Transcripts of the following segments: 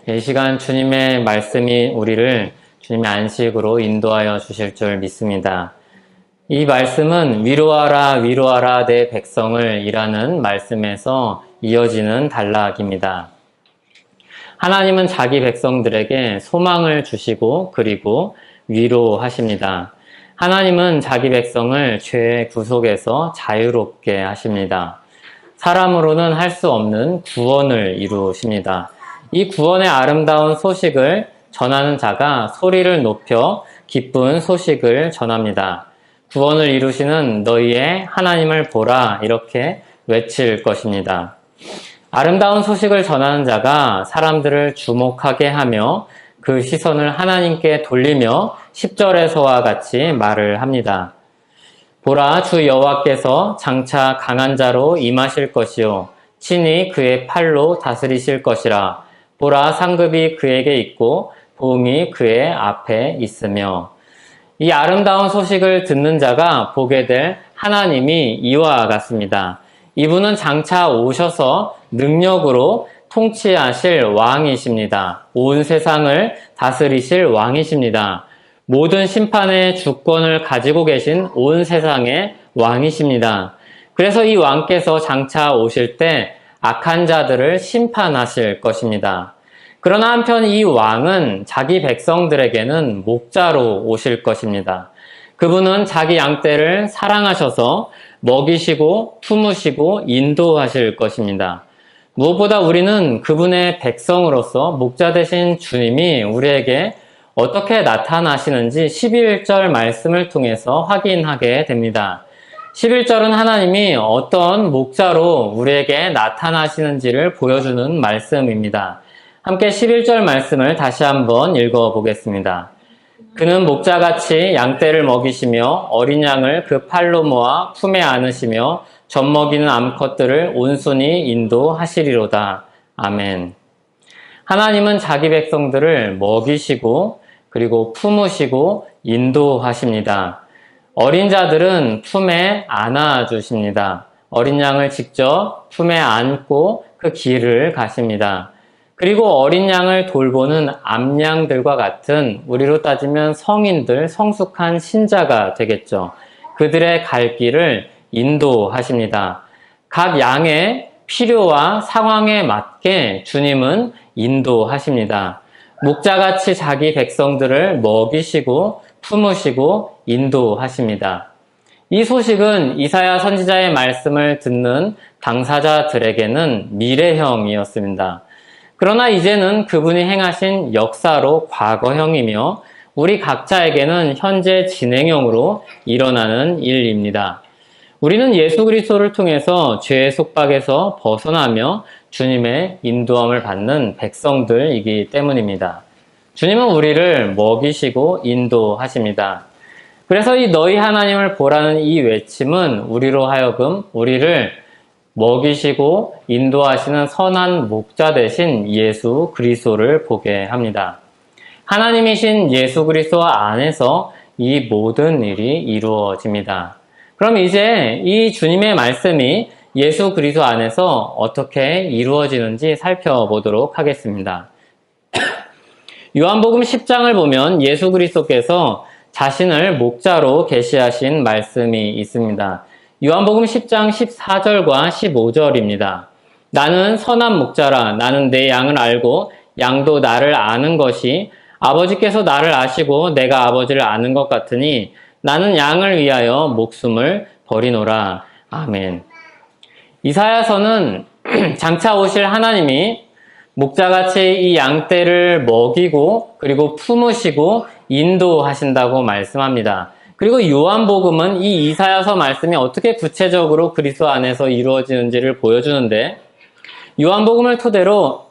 이 시간 주님의 말씀이 우리를 주님의 안식으로 인도하여 주실 줄 믿습니다. 이 말씀은 위로하라 위로하라 내 백성을 이라는 말씀에서 이어지는 단락입니다. 하나님은 자기 백성들에게 소망을 주시고 그리고 위로하십니다. 하나님은 자기 백성을 죄의 구속에서 자유롭게 하십니다. 사람으로는 할 수 없는 구원을 이루십니다. 이 구원의 아름다운 소식을 전하는 자가 소리를 높여 기쁜 소식을 전합니다. 구원을 이루시는 너희의 하나님을 보라 이렇게 외칠 것입니다. 아름다운 소식을 전하는 자가 사람들을 주목하게 하며 그 시선을 하나님께 돌리며 10절에서와 같이 말을 합니다. 보라, 주 여호와께서 장차 강한 자로 임하실 것이요 친히 그의 팔로 다스리실 것이라. 보라, 상급이 그에게 있고 보응이 그의 앞에 있으며. 이 아름다운 소식을 듣는 자가 보게 될 하나님이 이와 같습니다. 이분은 장차 오셔서 능력으로 통치하실 왕이십니다. 온 세상을 다스리실 왕이십니다. 모든 심판의 주권을 가지고 계신 온 세상의 왕이십니다. 그래서 이 왕께서 장차 오실 때 악한 자들을 심판하실 것입니다. 그러나 한편 이 왕은 자기 백성들에게는 목자로 오실 것입니다. 그분은 자기 양떼를 사랑하셔서 먹이시고 품으시고 인도하실 것입니다. 무엇보다 우리는 그분의 백성으로서 목자 되신 주님이 우리에게 어떻게 나타나시는지 11절 말씀을 통해서 확인하게 됩니다. 11절은 하나님이 어떤 목자로 우리에게 나타나시는지를 보여주는 말씀입니다. 함께 11절 말씀을 다시 한번 읽어보겠습니다. 그는 목자같이 양떼를 먹이시며 어린 양을 그 팔로 모아 품에 안으시며 젖먹이는 암컷들을 온순히 인도하시리로다. 아멘. 하나님은 자기 백성들을 먹이시고 그리고 품으시고 인도하십니다. 어린 자들은 품에 안아주십니다. 어린 양을 직접 품에 안고 그 길을 가십니다. 그리고 어린 양을 돌보는 암양들과 같은 우리로 따지면 성인들, 성숙한 신자가 되겠죠. 그들의 갈 길을 인도하십니다. 각 양의 필요와 상황에 맞게 주님은 인도하십니다. 목자같이 자기 백성들을 먹이시고 품으시고 인도하십니다. 이 소식은 이사야 선지자의 말씀을 듣는 당사자들에게는 미래형이었습니다. 그러나 이제는 그분이 행하신 역사로 과거형이며 우리 각자에게는 현재 진행형으로 일어나는 일입니다. 우리는 예수 그리스도를 통해서 죄의 속박에서 벗어나며 주님의 인도함을 받는 백성들이기 때문입니다. 주님은 우리를 먹이시고 인도하십니다. 그래서 이 너희 하나님을 보라는 이 외침은 우리로 하여금 우리를 먹이시고 인도하시는 선한 목자 되신 예수 그리스도를 보게 합니다. 하나님이신 예수 그리스도 안에서 이 모든 일이 이루어집니다. 그럼 이제 이 주님의 말씀이 예수 그리스도 안에서 어떻게 이루어지는지 살펴보도록 하겠습니다. 요한복음 10장을 보면 예수 그리스도께서 자신을 목자로 계시하신 말씀이 있습니다. 요한복음 10장 14절과 15절입니다. 나는 선한 목자라. 나는 내 양을 알고 양도 나를 아는 것이 아버지께서 나를 아시고 내가 아버지를 아는 것 같으니 나는 양을 위하여 목숨을 버리노라. 아멘. 이사야서는 장차 오실 하나님이 목자같이 이 양떼를 먹이고 그리고 품으시고 인도하신다고 말씀합니다. 그리고 요한복음은 이 이사야서 말씀이 어떻게 구체적으로 그리스도 안에서 이루어지는지를 보여주는데 요한복음을 토대로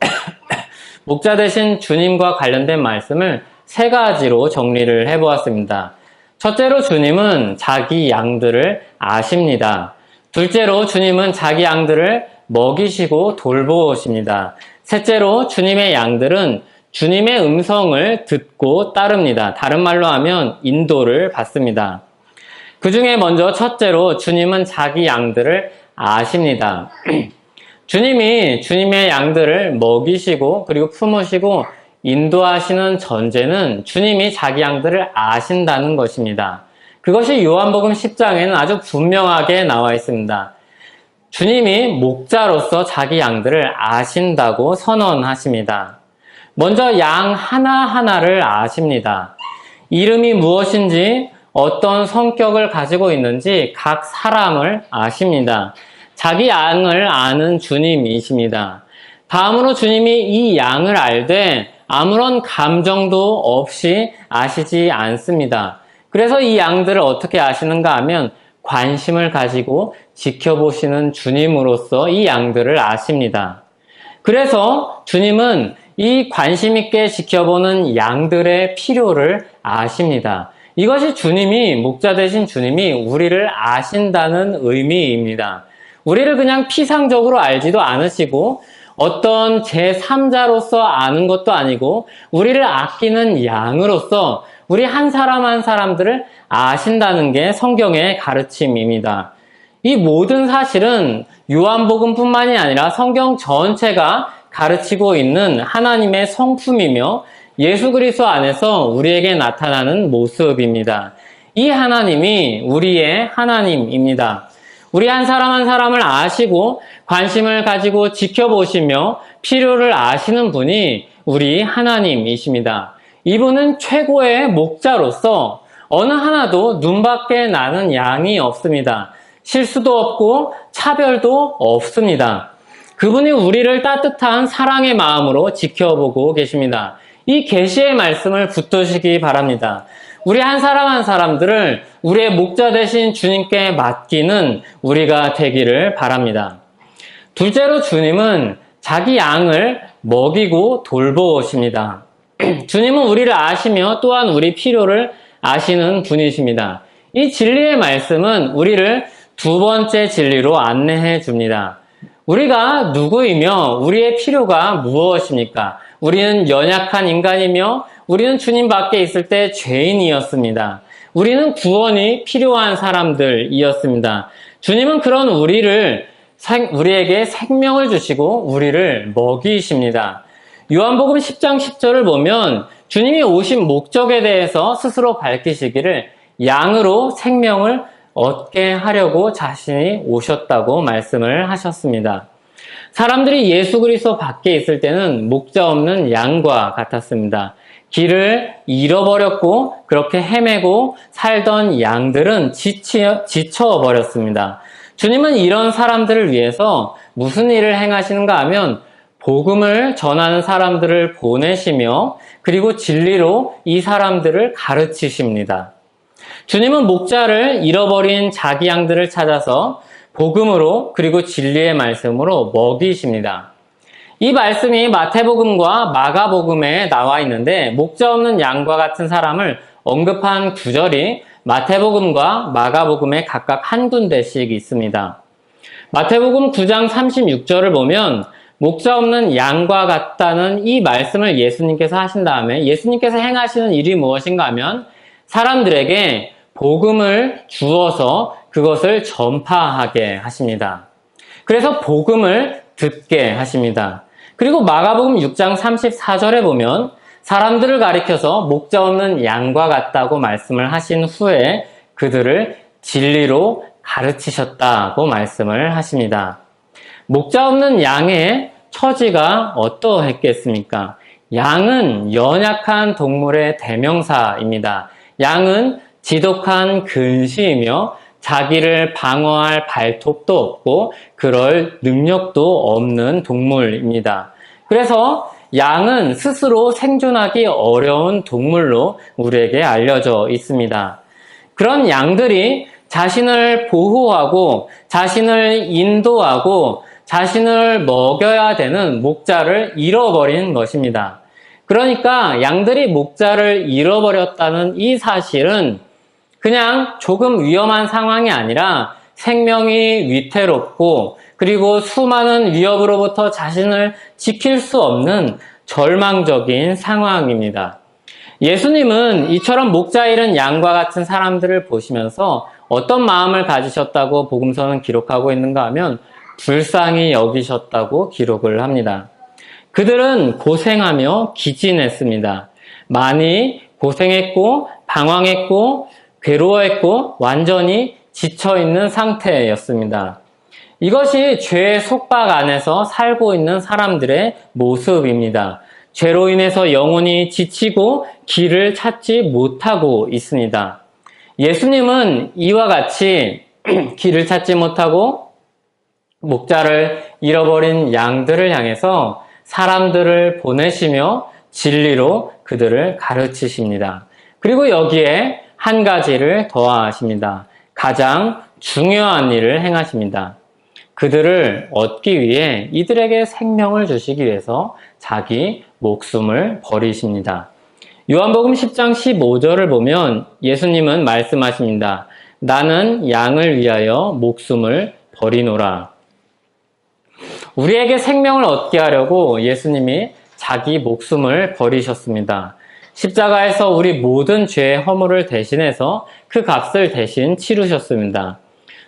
목자 되신 주님과 관련된 말씀을 세 가지로 정리를 해보았습니다. 첫째로 주님은 자기 양들을 아십니다. 둘째로 주님은 자기 양들을 먹이시고 돌보십니다. 셋째로 주님의 양들은 주님의 음성을 듣고 따릅니다. 다른 말로 하면 인도를 받습니다. 그 중에 먼저 첫째로 주님은 자기 양들을 아십니다. 주님이 주님의 양들을 먹이시고 그리고 품으시고 인도하시는 전제는 주님이 자기 양들을 아신다는 것입니다. 그것이 요한복음 10장에는 아주 분명하게 나와 있습니다. 주님이 목자로서 자기 양들을 아신다고 선언하십니다. 먼저 양 하나하나를 아십니다. 이름이 무엇인지, 어떤 성격을 가지고 있는지 각 사람을 아십니다. 자기 양을 아는 주님이십니다. 다음으로 주님이 이 양을 알되 아무런 감정도 없이 아시지 않습니다. 그래서 이 양들을 어떻게 아시는가 하면 관심을 가지고 지켜보시는 주님으로서 이 양들을 아십니다. 그래서 주님은 이 관심 있게 지켜보는 양들의 필요를 아십니다. 이것이 주님이, 목자 되신 주님이 우리를 아신다는 의미입니다. 우리를 그냥 피상적으로 알지도 않으시고 어떤 제3자로서 아는 것도 아니고 우리를 아끼는 양으로서 우리 한 사람 한 사람들을 아신다는 게 성경의 가르침입니다. 이 모든 사실은 요한복음뿐만이 아니라 성경 전체가 가르치고 있는 하나님의 성품이며 예수 그리스도 안에서 우리에게 나타나는 모습입니다. 이 하나님이 우리의 하나님입니다. 우리 한 사람 한 사람을 아시고 관심을 가지고 지켜보시며 필요를 아시는 분이 우리 하나님이십니다. 이분은 최고의 목자로서 어느 하나도 눈밖에 나는 양이 없습니다. 실수도 없고 차별도 없습니다. 그분이 우리를 따뜻한 사랑의 마음으로 지켜보고 계십니다. 이 계시의 말씀을 붙드시기 바랍니다. 우리 한 사람 한 사람들을 우리의 목자 되신 주님께 맡기는 우리가 되기를 바랍니다. 둘째로 주님은 자기 양을 먹이고 돌보십니다. 주님은 우리를 아시며 또한 우리 필요를 아시는 분이십니다. 이 진리의 말씀은 우리를 두 번째 진리로 안내해 줍니다. 우리가 누구이며 우리의 필요가 무엇입니까? 우리는 연약한 인간이며 우리는 주님 밖에 있을 때 죄인이었습니다. 우리는 구원이 필요한 사람들이었습니다. 주님은 그런 우리에게 생명을 주시고 우리를 먹이십니다. 요한복음 10장 10절을 보면 주님이 오신 목적에 대해서 스스로 밝히시기를 양으로 생명을 얻게 하려고 자신이 오셨다고 말씀을 하셨습니다. 사람들이 예수 그리스도 밖에 있을 때는 목자 없는 양과 같았습니다. 길을 잃어버렸고 그렇게 헤매고 살던 양들은 지쳐버렸습니다. 주님은 이런 사람들을 위해서 무슨 일을 행하시는가 하면 복음을 전하는 사람들을 보내시며 그리고 진리로 이 사람들을 가르치십니다. 주님은 목자를 잃어버린 자기 양들을 찾아서 복음으로 그리고 진리의 말씀으로 먹이십니다. 이 말씀이 마태복음과 마가복음에 나와 있는데 목자 없는 양과 같은 사람을 언급한 구절이 마태복음과 마가복음에 각각 한 군데씩 있습니다. 마태복음 9장 36절을 보면 목자 없는 양과 같다는 이 말씀을 예수님께서 하신 다음에 예수님께서 행하시는 일이 무엇인가 하면 사람들에게 복음을 주어서 그것을 전파하게 하십니다. 그래서 복음을 듣게 하십니다. 그리고 마가복음 6장 34절에 보면 사람들을 가리켜서 목자 없는 양과 같다고 말씀을 하신 후에 그들을 진리로 가르치셨다고 말씀을 하십니다. 목자 없는 양의 처지가 어떠했겠습니까? 양은 연약한 동물의 대명사입니다. 양은 지독한 근시이며 자기를 방어할 발톱도 없고 그럴 능력도 없는 동물입니다. 그래서 양은 스스로 생존하기 어려운 동물로 우리에게 알려져 있습니다. 그런 양들이 자신을 보호하고 자신을 인도하고 자신을 먹여야 되는 목자를 잃어버린 것입니다. 그러니까 양들이 목자를 잃어버렸다는 이 사실은 그냥 조금 위험한 상황이 아니라 생명이 위태롭고 그리고 수많은 위협으로부터 자신을 지킬 수 없는 절망적인 상황입니다. 예수님은 이처럼 목자 잃은 양과 같은 사람들을 보시면서 어떤 마음을 가지셨다고 복음서는 기록하고 있는가 하면 불쌍히 여기셨다고 기록을 합니다. 그들은 고생하며 기진했습니다. 많이 고생했고 방황했고 괴로워했고 완전히 지쳐있는 상태였습니다. 이것이 죄의 속박 안에서 살고 있는 사람들의 모습입니다. 죄로 인해서 영혼이 지치고 길을 찾지 못하고 있습니다. 예수님은 이와 같이 길을 찾지 못하고 목자를 잃어버린 양들을 향해서 사람들을 보내시며 진리로 그들을 가르치십니다. 그리고 여기에 한 가지를 더하십니다. 가장 중요한 일을 행하십니다. 그들을 얻기 위해 이들에게 생명을 주시기 위해서 자기 목숨을 버리십니다. 요한복음 10장 15절을 보면 예수님은 말씀하십니다. 나는 양을 위하여 목숨을 버리노라. 우리에게 생명을 얻게 하려고 예수님이 자기 목숨을 버리셨습니다. 십자가에서 우리 모든 죄의 허물을 대신해서 그 값을 대신 치르셨습니다.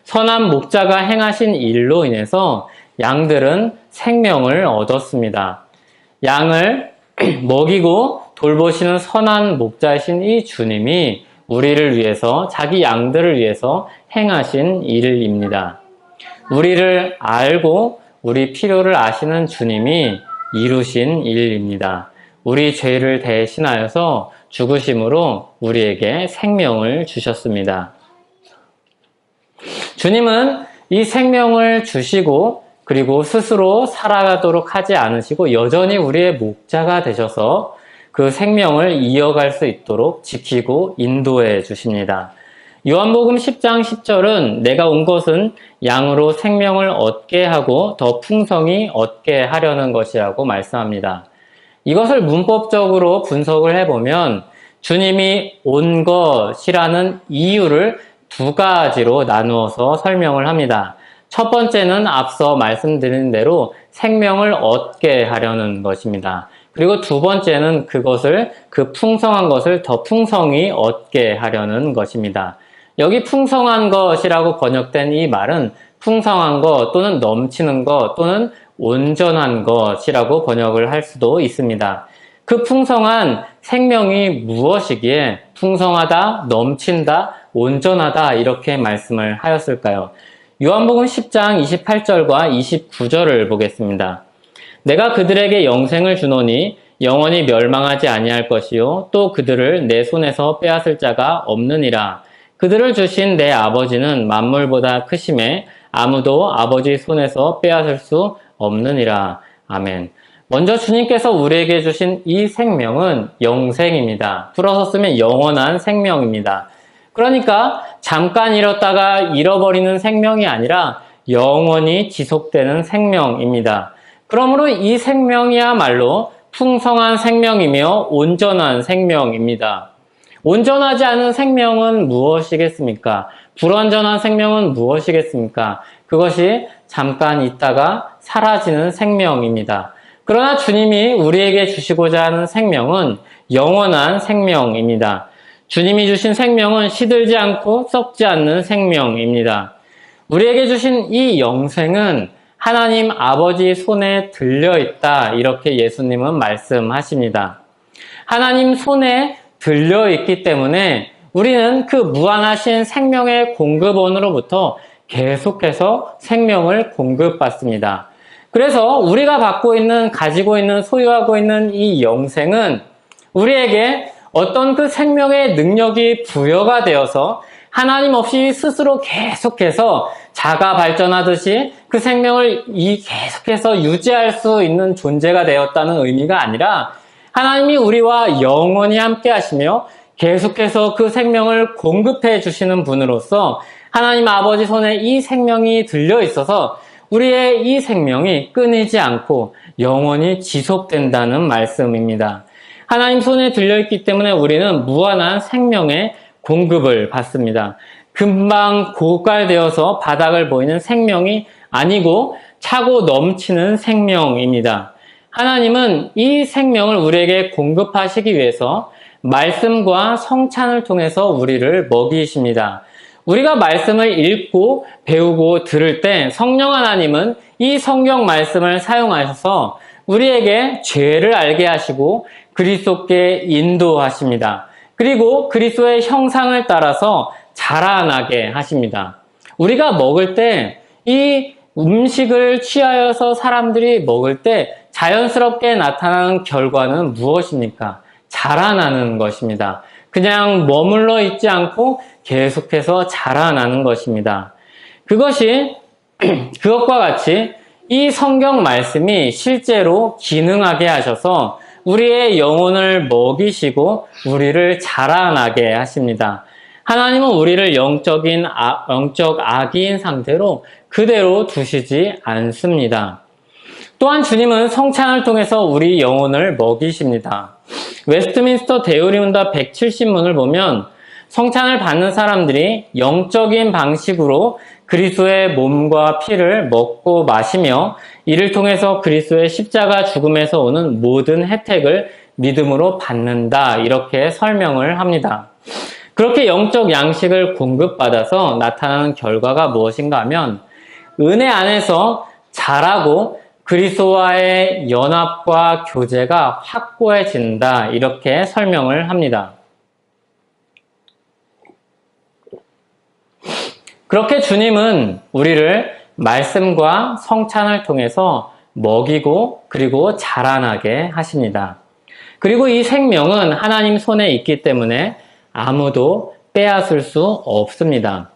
선한 목자가 행하신 일로 인해서 양들은 생명을 얻었습니다. 양을 먹이고 돌보시는 선한 목자이신 이 주님이 우리를 위해서, 자기 양들을 위해서 행하신 일입니다. 우리를 알고 우리 필요를 아시는 주님이 이루신 일입니다. 우리 죄를 대신하여서 죽으심으로 우리에게 생명을 주셨습니다. 주님은 이 생명을 주시고 그리고 스스로 살아가도록 하지 않으시고 여전히 우리의 목자가 되셔서 그 생명을 이어갈 수 있도록 지키고 인도해 주십니다. 요한복음 10장 10절은 내가 온 것은 양으로 생명을 얻게 하고 더 풍성히 얻게 하려는 것이라고 말씀합니다. 이것을 문법적으로 분석을 해보면 주님이 온 것이라는 이유를 두 가지로 나누어서 설명을 합니다. 첫 번째는 앞서 말씀드린 대로 생명을 얻게 하려는 것입니다. 그리고 두 번째는 그 풍성한 것을 더 풍성히 얻게 하려는 것입니다. 여기 풍성한 것이라고 번역된 이 말은 풍성한 것 또는 넘치는 것 또는 온전한 것이라고 번역을 할 수도 있습니다. 그 풍성한 생명이 무엇이기에 풍성하다, 넘친다, 온전하다 이렇게 말씀을 하였을까요? 요한복음 10장 28절과 29절을 보겠습니다. 내가 그들에게 영생을 주노니 영원히 멸망하지 아니할 것이요 또 그들을 내 손에서 빼앗을 자가 없느니라. 그들을 주신 내 아버지는 만물보다 크심에 아무도 아버지 손에서 빼앗을 수 없느니라. 아멘. 먼저 주님께서 우리에게 주신 이 생명은 영생입니다. 풀어서 쓰면 영원한 생명입니다. 그러니까 잠깐 잃었다가 잃어버리는 생명이 아니라 영원히 지속되는 생명입니다. 그러므로 이 생명이야말로 풍성한 생명이며 온전한 생명입니다. 온전하지 않은 생명은 무엇이겠습니까? 불완전한 생명은 무엇이겠습니까? 그것이 잠깐 있다가 사라지는 생명입니다. 그러나 주님이 우리에게 주시고자 하는 생명은 영원한 생명입니다. 주님이 주신 생명은 시들지 않고 썩지 않는 생명입니다. 우리에게 주신 이 영생은 하나님 아버지 손에 들려있다. 이렇게 예수님은 말씀하십니다. 하나님 손에 들려있기 때문에 우리는 그 무한하신 생명의 공급원으로부터 계속해서 생명을 공급받습니다. 그래서 우리가 가지고 있는, 소유하고 있는 이 영생은 우리에게 어떤 그 생명의 능력이 부여가 되어서 하나님 없이 스스로 계속해서 자가 발전하듯이 그 생명을 계속해서 유지할 수 있는 존재가 되었다는 의미가 아니라 하나님이 우리와 영원히 함께 하시며 계속해서 그 생명을 공급해 주시는 분으로서 하나님 아버지 손에 이 생명이 들려 있어서 우리의 이 생명이 끊이지 않고 영원히 지속된다는 말씀입니다. 하나님 손에 들려있기 때문에 우리는 무한한 생명의 공급을 받습니다. 금방 고갈되어서 바닥을 보이는 생명이 아니고 차고 넘치는 생명입니다. 하나님은 이 생명을 우리에게 공급하시기 위해서 말씀과 성찬을 통해서 우리를 먹이십니다. 우리가 말씀을 읽고 배우고 들을 때 성령 하나님은 이 성경 말씀을 사용하셔서 우리에게 죄를 알게 하시고 그리스도께 인도하십니다. 그리고 그리스도의 형상을 따라서 자라나게 하십니다. 우리가 먹을 때 이 음식을 취하여서 사람들이 먹을 때 자연스럽게 나타나는 결과는 무엇입니까? 자라나는 것입니다. 그냥 머물러 있지 않고 계속해서 자라나는 것입니다. 그것과 같이 이 성경 말씀이 실제로 기능하게 하셔서 우리의 영혼을 먹이시고 우리를 자라나게 하십니다. 하나님은 우리를 영적 아기인 상태로 그대로 두시지 않습니다. 또한 주님은 성찬을 통해서 우리 영혼을 먹이십니다. 웨스트민스터 대의문답 170문을 보면 성찬을 받는 사람들이 영적인 방식으로 그리스도의 몸과 피를 먹고 마시며 이를 통해서 그리스도의 십자가 죽음에서 오는 모든 혜택을 믿음으로 받는다, 이렇게 설명을 합니다. 그렇게 영적 양식을 공급받아서 나타나는 결과가 무엇인가 하면 은혜 안에서 자라고 그리스도와의 연합과 교제가 확고해진다, 이렇게 설명을 합니다. 그렇게 주님은 우리를 말씀과 성찬을 통해서 먹이고 그리고 자라나게 하십니다. 그리고 이 생명은 하나님 손에 있기 때문에 아무도 빼앗을 수 없습니다.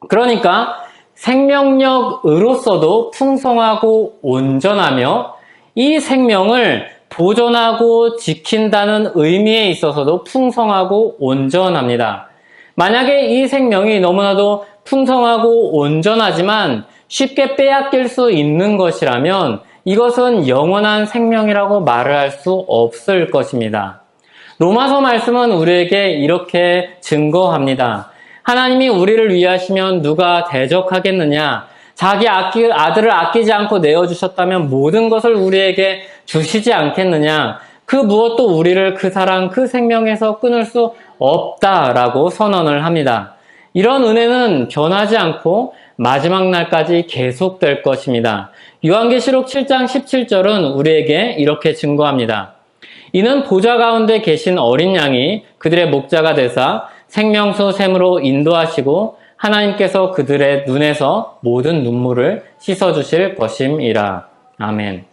그러니까 생명력으로서도 풍성하고 온전하며 이 생명을 보존하고 지킨다는 의미에 있어서도 풍성하고 온전합니다. 만약에 이 생명이 너무나도 풍성하고 온전하지만 쉽게 빼앗길 수 있는 것이라면 이것은 영원한 생명이라고 말을 할 수 없을 것입니다. 로마서 말씀은 우리에게 이렇게 증거합니다. 하나님이 우리를 위하시면 누가 대적하겠느냐? 자기 아들을 아끼지 않고 내어주셨다면 모든 것을 우리에게 주시지 않겠느냐? 그 무엇도 우리를 그 사랑, 그 생명에서 끊을 수 없다라고 선언을 합니다. 이런 은혜는 변하지 않고 마지막 날까지 계속될 것입니다. 요한계시록 7장 17절은 우리에게 이렇게 증거합니다. 이는 보좌 가운데 계신 어린 양이 그들의 목자가 되사 생명수 샘으로 인도하시고 하나님께서 그들의 눈에서 모든 눈물을 씻어주실 것임이라. 아멘.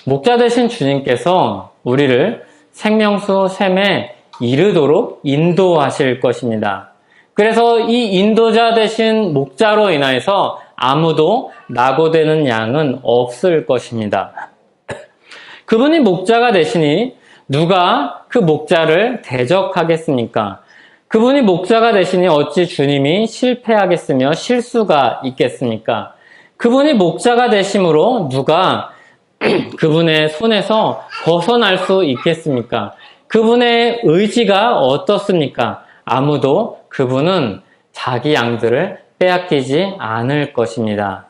목자 되신 주님께서 우리를 생명수 샘에 이르도록 인도하실 것입니다. 그래서 이 인도자 되신 목자로 인하여서 아무도 낙오되는 양은 없을 것입니다. 그분이 목자가 되시니 누가 그 목자를 대적하겠습니까? 그분이 목자가 되시니 어찌 주님이 실패하겠으며 실수가 있겠습니까? 그분이 목자가 되심으로 누가 그분의 손에서 벗어날 수 있겠습니까? 그분의 의지가 어떻습니까? 아무도 그분은 자기 양들을 빼앗기지 않을 것입니다.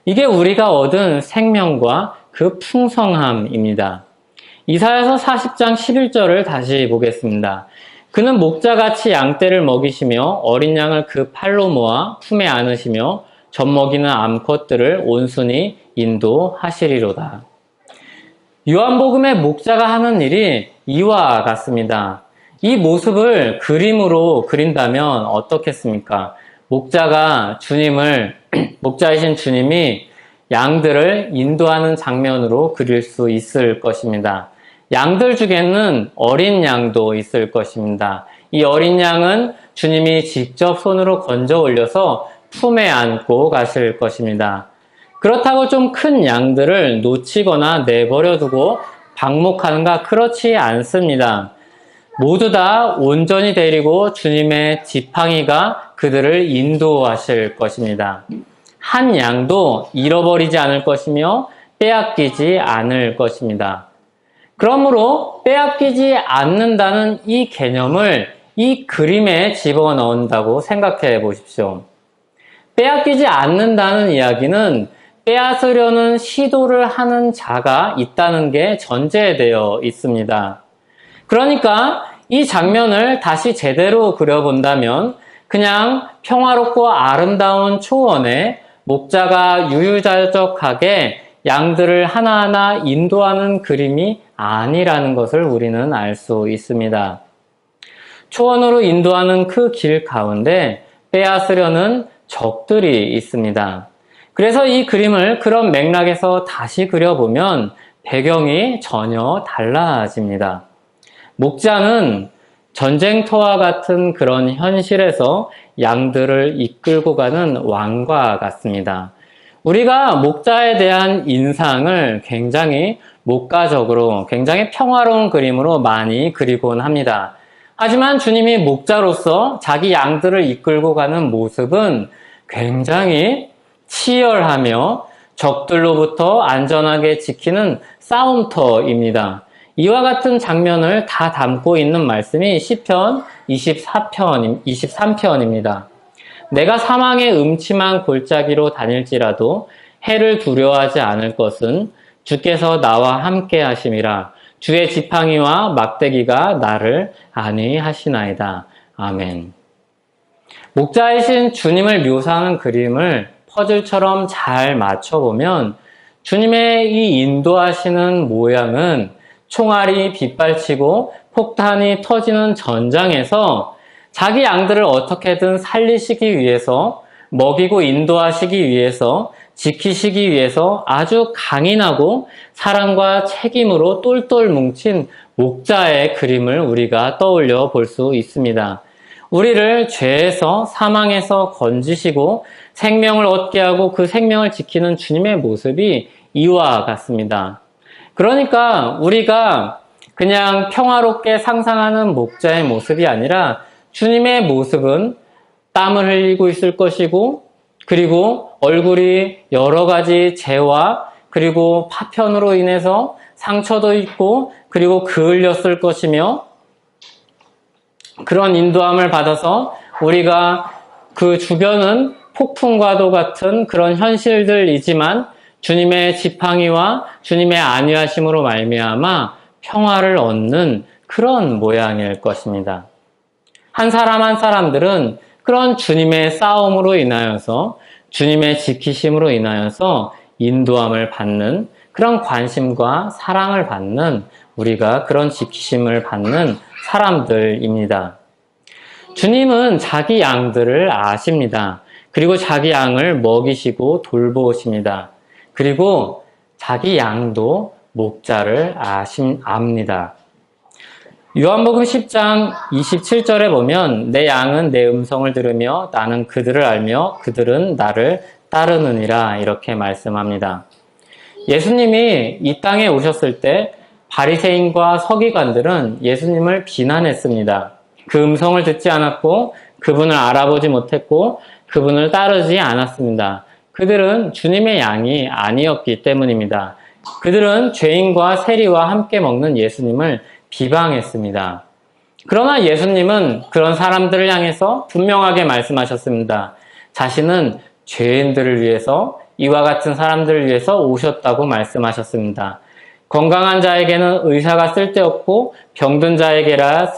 이게 우리가 얻은 생명과 그 풍성함입니다. 이사야서 40장 11절을 다시 보겠습니다. 그는 목자같이 양떼를 먹이시며 어린 양을 그 팔로 모아 품에 안으시며 젖먹이는 암컷들을 온순히 인도하시리로다. 요한복음의 목자가 하는 일이 이와 같습니다. 이 모습을 그림으로 그린다면 어떻겠습니까? 목자이신 주님이 양들을 인도하는 장면으로 그릴 수 있을 것입니다. 양들 중에는 어린 양도 있을 것입니다. 이 어린 양은 주님이 직접 손으로 건져 올려서 품에 안고 가실 것입니다. 그렇다고 좀 큰 양들을 놓치거나 내버려 두고 방목하는가? 그렇지 않습니다. 모두 다 온전히 데리고 주님의 지팡이가 그들을 인도하실 것입니다. 한 양도 잃어버리지 않을 것이며 빼앗기지 않을 것입니다. 그러므로 빼앗기지 않는다는 이 개념을 이 그림에 집어넣는다고 생각해 보십시오. 빼앗기지 않는다는 이야기는 빼앗으려는 시도를 하는 자가 있다는 게 전제되어 있습니다. 그러니까 이 장면을 다시 제대로 그려본다면 그냥 평화롭고 아름다운 초원에 목자가 유유자적하게 양들을 하나하나 인도하는 그림이 아니라는 것을 우리는 알 수 있습니다. 초원으로 인도하는 그 길 가운데 빼앗으려는 적들이 있습니다. 그래서 이 그림을 그런 맥락에서 다시 그려보면 배경이 전혀 달라집니다. 목자는 전쟁터와 같은 그런 현실에서 양들을 이끌고 가는 왕과 같습니다. 우리가 목자에 대한 인상을 굉장히 목가적으로, 굉장히 평화로운 그림으로 많이 그리곤 합니다. 하지만 주님이 목자로서 자기 양들을 이끌고 가는 모습은 굉장히 치열하며 적들로부터 안전하게 지키는 싸움터입니다. 이와 같은 장면을 다 담고 있는 말씀이 시편 23편입니다. 내가 사망의 음침한 골짜기로 다닐지라도 해를 두려워하지 않을 것은 주께서 나와 함께 하심이라. 주의 지팡이와 막대기가 나를 안위하시나이다. 아멘. 목자이신 주님을 묘사하는 그림을 퍼즐처럼 잘 맞춰보면 주님의 이 인도하시는 모양은 총알이 빗발치고 폭탄이 터지는 전장에서 자기 양들을 어떻게든 살리시기 위해서, 먹이고 인도하시기 위해서, 지키시기 위해서 아주 강인하고 사랑과 책임으로 똘똘 뭉친 목자의 그림을 우리가 떠올려 볼 수 있습니다. 우리를 죄에서, 사망에서 건지시고 생명을 얻게 하고 그 생명을 지키는 주님의 모습이 이와 같습니다. 그러니까 우리가 그냥 평화롭게 상상하는 목자의 모습이 아니라 주님의 모습은 땀을 흘리고 있을 것이고, 그리고 얼굴이 여러 가지 재와 그리고 파편으로 인해서 상처도 있고, 그리고 그을렸을 것이며, 그런 인도함을 받아서 우리가 그 주변은 폭풍과도 같은 그런 현실들이지만 주님의 지팡이와 주님의 안위하심으로 말미암아 평화를 얻는 그런 모양일 것입니다. 한 사람 한 사람들은 그런 주님의 싸움으로 인하여서, 주님의 지키심으로 인하여서 인도함을 받는, 그런 관심과 사랑을 받는, 우리가 그런 지키심을 받는 사람들입니다. 주님은 자기 양들을 아십니다. 그리고 자기 양을 먹이시고 돌보십니다. 그리고 자기 양도 목자를 압니다. 요한복음 10장 27절에 보면 내 양은 내 음성을 들으며 나는 그들을 알며 그들은 나를 따르느니라 이렇게 말씀합니다. 예수님이 이 땅에 오셨을 때 바리새인과 서기관들은 예수님을 비난했습니다. 그 음성을 듣지 않았고 그분을 알아보지 못했고 그분을 따르지 않았습니다. 그들은 주님의 양이 아니었기 때문입니다. 그들은 죄인과 세리와 함께 먹는 예수님을 비방했습니다. 그러나 예수님은 그런 사람들을 향해서 분명하게 말씀하셨습니다. 자신은 죄인들을 위해서, 이와 같은 사람들을 위해서 오셨다고 말씀하셨습니다. 건강한 자에게는 의사가 쓸데없고 병든 자에게라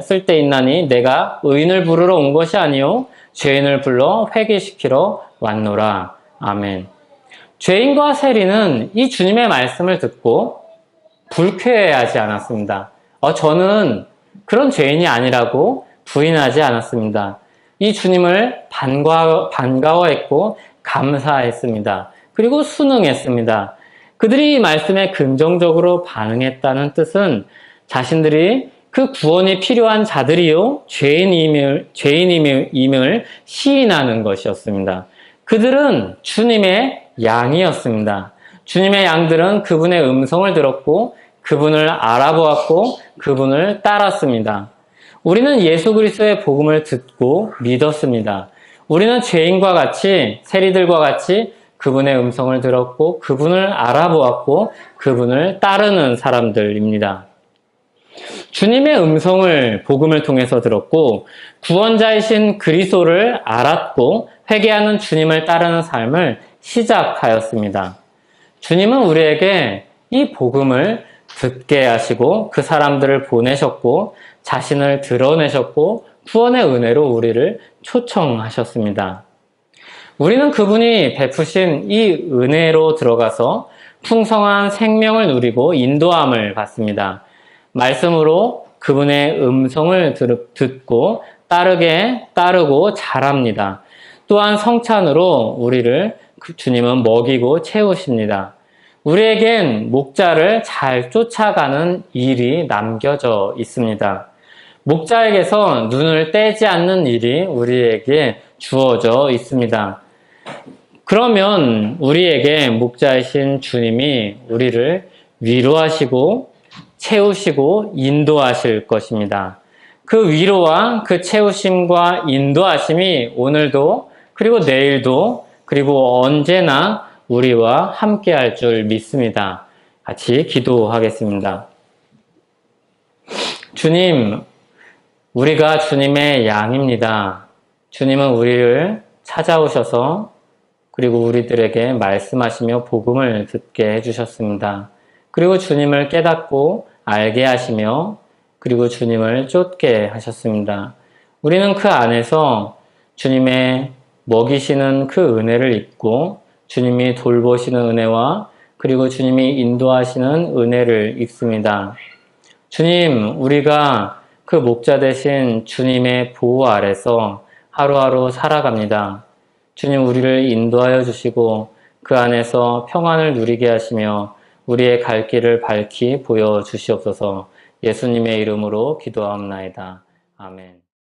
쓸데있나니 내가 의인을 부르러 온 것이 아니요 죄인을 불러 회개시키러 왔노라. 아멘. 죄인과 세리는 이 주님의 말씀을 듣고 불쾌해하지 않았습니다. 저는 그런 죄인이 아니라고 부인하지 않았습니다. 이 주님을 반가워했고 감사했습니다. 그리고 순응했습니다. 그들이 이 말씀에 긍정적으로 반응했다는 뜻은 자신들이 그 구원이 필요한 자들이요 죄인임을 시인하는 것이었습니다. 그들은 주님의 양이었습니다. 주님의 양들은 그분의 음성을 들었고 그분을 알아보았고 그분을 따랐습니다. 우리는 예수 그리스도의 복음을 듣고 믿었습니다. 우리는 죄인과 같이, 세리들과 같이 그분의 음성을 들었고 그분을 알아보았고 그분을 따르는 사람들입니다. 주님의 음성을 복음을 통해서 들었고 구원자이신 그리스도를 알았고 회개하는 주님을 따르는 삶을 시작하였습니다. 주님은 우리에게 이 복음을 듣게 하시고 그 사람들을 보내셨고 자신을 드러내셨고 구원의 은혜로 우리를 초청하셨습니다. 우리는 그분이 베푸신 이 은혜로 들어가서 풍성한 생명을 누리고 인도함을 받습니다. 말씀으로 그분의 음성을 듣고 따르고 자랍니다. 또한 성찬으로 우리를 주님은 먹이고 채우십니다. 우리에겐 목자를 잘 쫓아가는 일이 남겨져 있습니다. 목자에게서 눈을 떼지 않는 일이 우리에게 주어져 있습니다. 그러면 우리에게 목자이신 주님이 우리를 위로하시고 채우시고 인도하실 것입니다. 그 위로와 그 채우심과 인도하심이 오늘도 그리고 내일도 그리고 언제나 우리와 함께 할 줄 믿습니다. 같이 기도하겠습니다. 주님, 우리가 주님의 양입니다. 주님은 우리를 찾아오셔서 그리고 우리들에게 말씀하시며 복음을 듣게 해주셨습니다. 그리고 주님을 깨닫고 알게 하시며 그리고 주님을 쫓게 하셨습니다. 우리는 그 안에서 주님의 먹이시는 그 은혜를 잊고 주님이 돌보시는 은혜와 그리고 주님이 인도하시는 은혜를 잊습니다. 주님, 우리가 그 목자 되신 주님의 보호 아래서 하루하루 살아갑니다. 주님, 우리를 인도하여 주시고 그 안에서 평안을 누리게 하시며 우리의 갈 길을 밝히 보여주시옵소서. 예수님의 이름으로 기도하옵나이다. 아멘.